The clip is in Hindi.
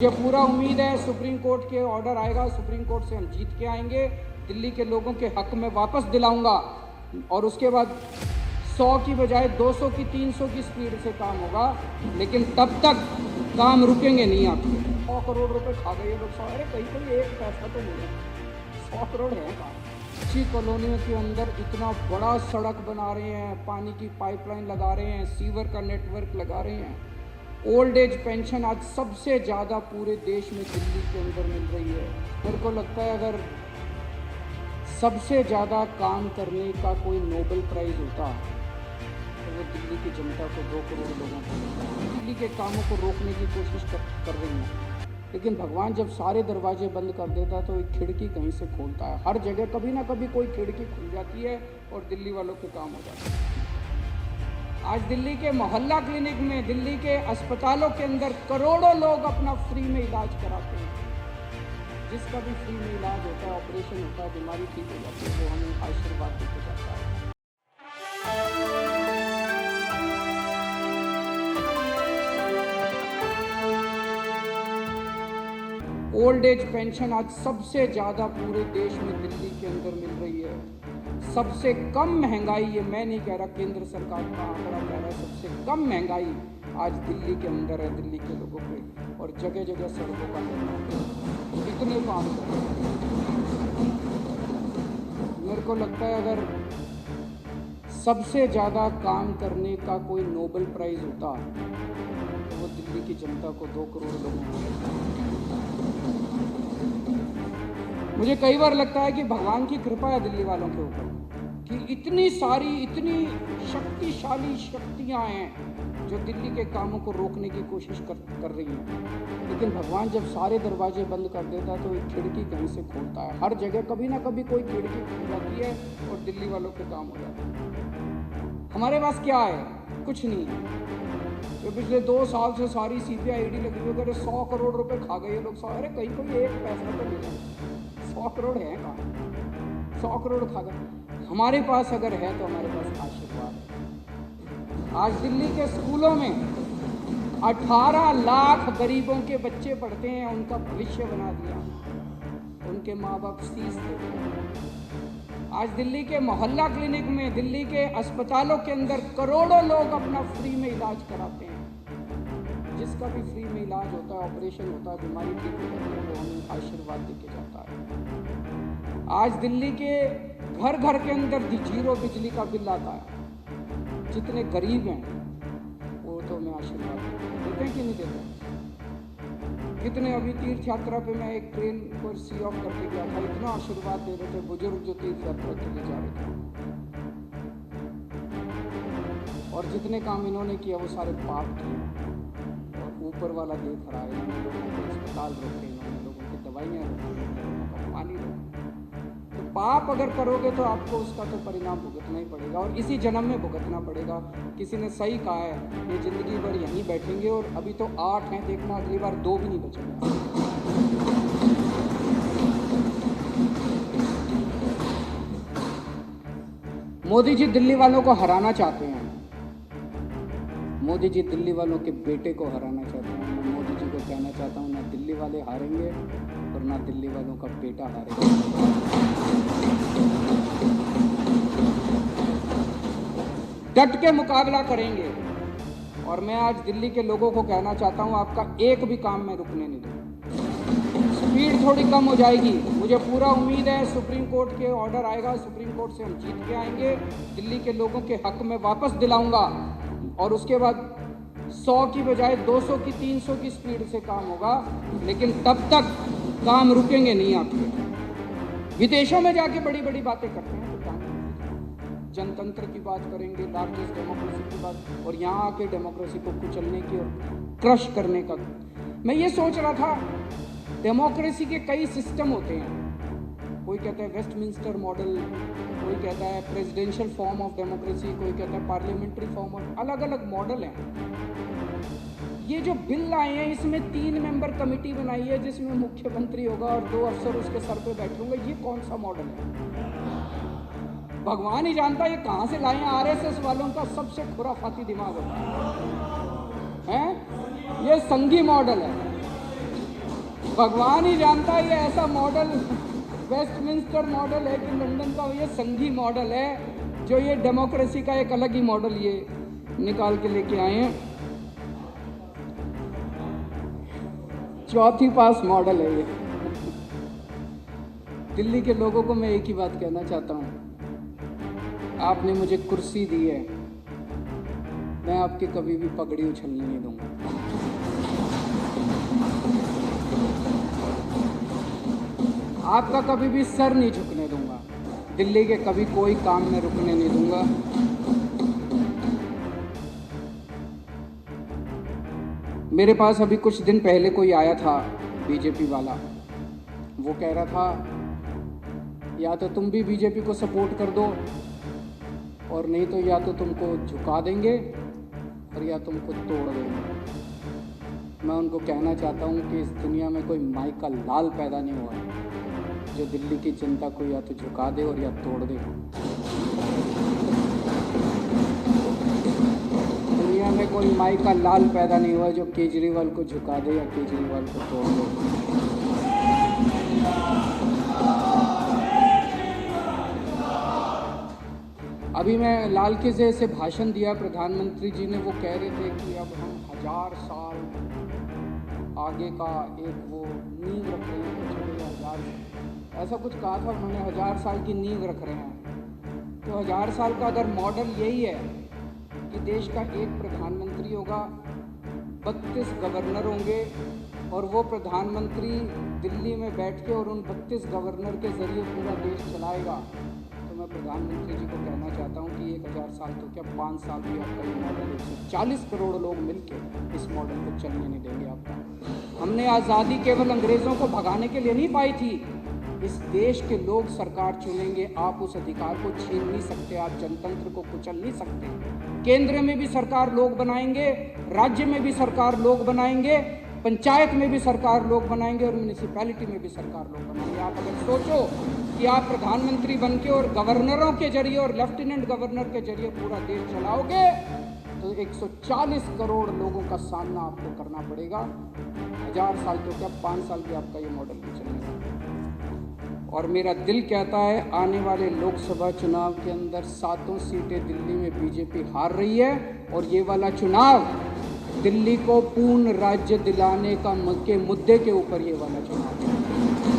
मुझे पूरा उम्मीद है सुप्रीम कोर्ट के ऑर्डर आएगा, सुप्रीम कोर्ट से हम जीत के आएंगे, दिल्ली के लोगों के हक में वापस दिलाऊंगा और उसके बाद 100 की बजाय 200 की 300 की स्पीड से काम होगा। लेकिन तब तक काम रुकेंगे नहीं। आपके 100 करोड़ रुपए खा गए ये लोग। अरे कहीं कोई एक पैसा तो मिले, 100 करोड़ है काम। अच्छी कॉलोनियों के अंदर इतना बड़ा सड़क बना रहे हैं, पानी की पाइपलाइन लगा रहे हैं, सीवर का नेटवर्क लगा रहे हैं। ओल्ड एज पेंशन आज सबसे ज़्यादा पूरे देश में दिल्ली के अंदर मिल रही है। मेरे को लगता है अगर सबसे ज़्यादा काम करने का कोई नोबेल प्राइज़ होता तो वो दिल्ली की जनता को 2 करोड़ लोगों को दिल्ली के कामों को रोकने की कोशिश कर रही है। लेकिन भगवान जब सारे दरवाजे बंद कर देता तो एक खिड़की कहीं से खोलता है। हर जगह कभी ना कभी कोई खिड़की खुल जाती है और दिल्ली वालों के काम हो जाते हैं। आज दिल्ली के मोहल्ला क्लिनिक में, दिल्ली के अस्पतालों के अंदर करोड़ों लोग अपना फ्री में इलाज कराते हैं। जिसका भी फ्री में इलाज होता है, ऑपरेशन होता है, बीमारी ठीक हो जाती है, वो हमें आशीर्वाद देके जाता है। ओल्ड एज पेंशन आज सबसे ज़्यादा पूरे देश में दिल्ली के अंदर मिल रही है। सबसे कम महंगाई, ये मैं नहीं कह रहा, केंद्र सरकार का आंकड़ा कह रहा है, सबसे कम महंगाई आज दिल्ली के अंदर है। दिल्ली के लोगों पे और जगह जगह सड़कों का निर्माण, इतने काम कर रहे हैं। मेरे को लगता है अगर सबसे ज़्यादा काम करने का कोई नोबेल प्राइज़ होता तो वो दिल्ली की जनता को 2 करोड़ लोगों को। मुझे कई बार लगता है कि भगवान की कृपा है दिल्ली वालों के ऊपर कि इतनी सारी, इतनी शक्तिशाली शक्तियां हैं जो दिल्ली के कामों को रोकने की कोशिश कर रही हैं। लेकिन भगवान जब सारे दरवाजे बंद कर देता तो एक खिड़की कहीं से खोलता है। हर जगह कभी ना कभी कोई खिड़की खुल जाती है और दिल्ली वालों के काम हो जाते हैं। हमारे पास क्या है? कुछ नहीं है। जो पिछले 2 साल से सारी CBI लगी हुई, अगर 100 करोड़ रुपए खा गए ये लोग। अरे कहीं कोई एक पैसा तो मिले, 100 करोड़ है कहाँ? 100 करोड़ खा गए। हमारे पास अगर है तो हमारे पास आशीर्वाद है। आज दिल्ली के स्कूलों में 18 लाख गरीबों के बच्चे पढ़ते हैं, उनका भविष्य बना दिया, उनके माँ बाप फीस देते हैं। आज दिल्ली के मोहल्ला क्लिनिक में, दिल्ली के अस्पतालों के अंदर करोड़ों लोग अपना फ्री में इलाज कराते हैं। जिसका भी फ्री में इलाज होता है, ऑपरेशन होता है, बीमारी ठीक हो जाती है, वो हमें आशीर्वाद देके जाता है। आज दिल्ली के घर घर के अंदर 0 बिजली का बिल आता है। जितने गरीब हैं वो तो हमें आशीर्वाद देते हैं कि नहीं देते? कितने अभी तीर्थ यात्रा पे मैं एक ट्रेन को सी ऑफ करके गया था, इतना आशीर्वाद दे रहे थे बुजुर्ग जो तीर्थ यात्रा के लिए जा रहे थे। और जितने काम इन्होंने किया वो सारे पाप किए और ऊपर वाला देख रहा है। इन्होंने लोगों के अस्पताल रोके, इन्होंने लोगों की दवाइयाँ रोकी, लोगों का पानी रोका। तो पाप अगर करोगे तो आपको उसका तो परिणाम भुगतना ही पड़ेगा और इसी जन्म में भुगतना पड़ेगा। किसी ने सही कहा है, ये जिंदगी भर यहीं बैठेंगे और अभी तो 8 हैं, देखना अगली बार 2 भी नहीं बचेंगे। मोदी जी दिल्ली वालों को हराना चाहते हैं। मोदी जी दिल्ली वालों के बेटे को हराना चाहते हैं। मैं मोदी जी को कहना चाहता हूँ, ना दिल्ली वाले हारेंगे और ना दिल्ली वालों का बेटा हारेगा। डट के मुकाबला करेंगे। और मैं आज दिल्ली के लोगों को कहना चाहता हूँ, आपका एक भी काम मैं रुकने नहीं दूँगा। स्पीड थोड़ी कम हो जाएगी, मुझे पूरा उम्मीद है सुप्रीम कोर्ट के ऑर्डर आएगा, सुप्रीम कोर्ट से हम जीत के आएंगे, दिल्ली के लोगों के हक में वापस दिलाऊंगा और उसके बाद 100 की बजाय 200 की 300 की स्पीड से काम होगा। लेकिन तब तक काम रुकेंगे नहीं। आपके विदेशों में जाके बड़ी बड़ी बातें करते हैं तो काम, जनतंत्र की बात करेंगे, लार्जेस्ट डेमोक्रेसी की बात, और यहाँ आके डेमोक्रेसी को कुचलने की और क्रश करने का। मैं ये सोच रहा था, डेमोक्रेसी के कई सिस्टम होते हैं। कोई कहता है वेस्टमिंस्टर मॉडल, कोई कहता है प्रेसिडेंशियल फॉर्म ऑफ डेमोक्रेसी, कोई कहता है पार्लियामेंट्री फॉर्म ऑफ, अलग अलग मॉडल हैं। ये जो बिल आए हैं इसमें 3 मेंबर कमेटी बनाई है जिसमें मुख्यमंत्री होगा और 2 अफसर उसके सर पे बैठे होंगे। ये कौन सा मॉडल है? भगवान ही जानता है ये कहाँ से लाए हैं। RSS वालों का सबसे खुराफाती दिमाग होता है। ये संघी मॉडल है। भगवान ही जानता है ये ऐसा मॉडल वेस्टमिंस्टर मॉडल है कि लंदन का ये संघी मॉडल है, जो ये डेमोक्रेसी का एक अलग ही मॉडल ये निकाल के लेके आए हैं। चौथी पास मॉडल है ये। दिल्ली के लोगों को मैं एक ही बात कहना चाहता हूँ, आपने मुझे कुर्सी दी है, मैं आपकी कभी भी पगड़ी उछलने नहीं दूंगा। आपका कभी भी सर नहीं झुकने दूंगा, दिल्ली के कभी कोई काम में रुकने नहीं दूंगा। मेरे पास अभी कुछ दिन पहले कोई आया था बीजेपी वाला, वो कह रहा था या तो तुम भी बीजेपी को सपोर्ट कर दो और नहीं तो या तो तुमको झुका देंगे और या तुमको तोड़ देंगे। मैं उनको कहना चाहता हूँ कि इस दुनिया में कोई माई का लाल पैदा नहीं हुआ जो दिल्ली की जनता को या तो झुका दे और या तोड़ दे। दुनिया में कोई माई का लाल पैदा नहीं हुआ जो केजरीवाल को झुका दे या केजरीवाल को तोड़ दे। अभी मैं लाल किले से भाषण दिया, प्रधानमंत्री जी ने, वो कह रहे थे कि अब हम 1000 साल आगे का एक वो नींव रख रहे हैं, कुछ 1000 ऐसा कुछ कहा था उन्होंने, 1000 साल की नींव रख रहे हैं। तो 1000 साल का अगर मॉडल यही है कि देश का एक प्रधानमंत्री होगा, 32 गवर्नर होंगे और वो प्रधानमंत्री दिल्ली में बैठ के और उन 32 गवर्नर के जरिए पूरा देश चलाएगा, तो मैं प्रधानमंत्री जी को कहना चाहता हूँ कि 1000 साल तो क्या 5 साल भी आपका ये मॉडल 140 करोड़ लोग मिलकर इस मॉडल को चलने नहीं देंगे आपका। हमने आज़ादी केवल अंग्रेज़ों को भगाने के लिए नहीं पाई थी, इस देश के लोग सरकार चुनेंगे, आप उस अधिकार को छीन नहीं सकते, आप जनतंत्र को कुचल नहीं सकते। केंद्र में भी सरकार लोग बनाएंगे, राज्य में भी सरकार लोग बनाएंगे, पंचायत में भी सरकार लोग बनाएंगे और म्यूनिसिपैलिटी में भी सरकार लोग बनाएंगे। आप अगर सोचो कि आप प्रधानमंत्री बनके और गवर्नरों के जरिए और लेफ्टिनेंट गवर्नर के जरिए पूरा देश चलाओगे तो 140 करोड़ लोगों का सामना आपको करना पड़ेगा। 1000 साल तो क्या 5 साल भी आपका ये मॉडल नहीं चलेगा। और मेरा दिल कहता है आने वाले लोकसभा चुनाव के अंदर 7 सीटें दिल्ली में बीजेपी हार रही है और ये वाला चुनाव दिल्ली को पूर्ण राज्य दिलाने का के मुद्दे के ऊपर ये वाला चुनाव है।